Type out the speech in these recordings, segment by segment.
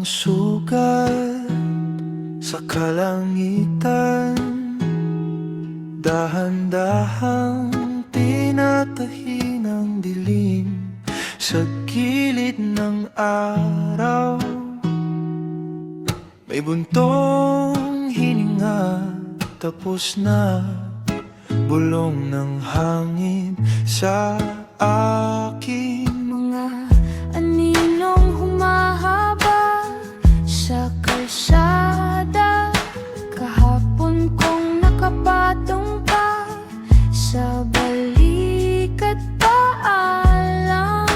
Parang sugat sa kalangitan, dahan-dahang tinatahi ng dilim sa gilid ng araw. May buntong hininga, tapos na bulong ng hangin sa aking mga aninong humahaba sa kalsada. Kahapon kong nakapatong pa sa balik at paalam.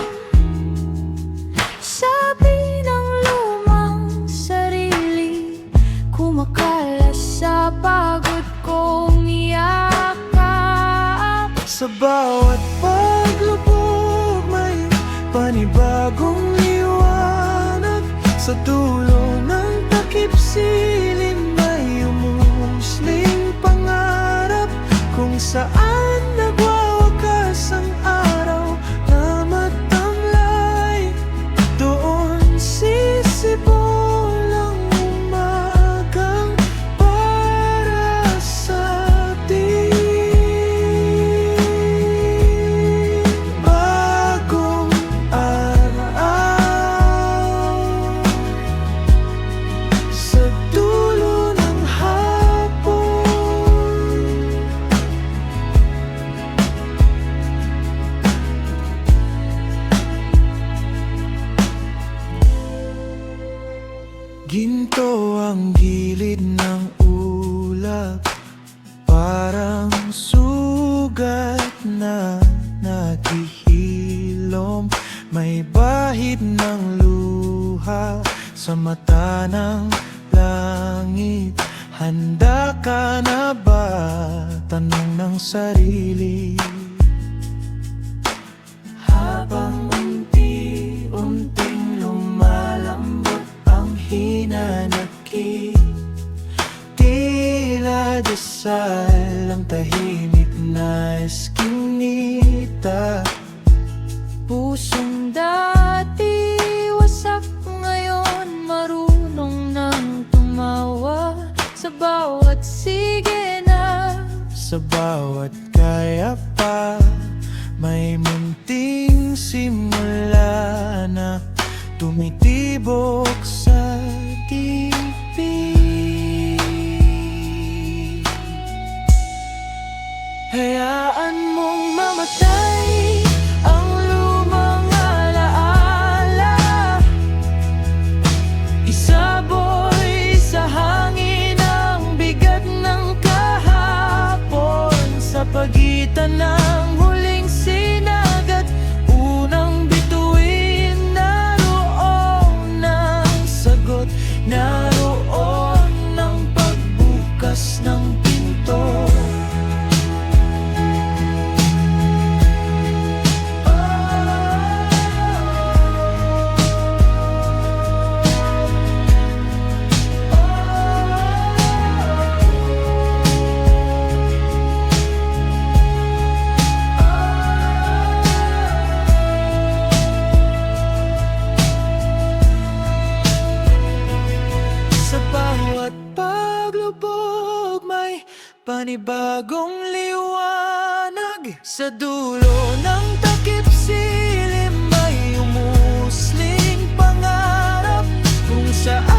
Sabi ng lumang sarili, kumakalas sa pagod kong iyakap. Sa bawat paglubog may panibagong liwanag. Sa dulo ng takip silim may umusling pangarap, kung saan nagwawakas ang araw na matamlay. Doon sisibol ang umagang para sa atin. Bagong araw sa dulo ng hapon. Ginto ang gilid ng ulap, parang sugat na naghihilom. May bahid ng luha sa mata ng langit. Handa ka na ba? Tanong ng sarili. Habang unti-unting lumalambot ang hinanakit, tila dasal ang tahimik na eskinita. Pusong dati wasak, ngayon marunong nang tumawa. Sa bawat sige na, Sa bawat kaya pa, may munting simula na tumitibok sa dibdib. Hayaan mong mamatay ang lumang alaala, isaboy sa hangin ang bigat ng kahapon. Sa pagitan ng huling sinag at unang bituin, naroon ang sagot, naroon ang pagbukas ng pinto. Sa bawat paglubog may panibagong liwanag. Sa dulo ng takip silim may umusling pangarap, kung saan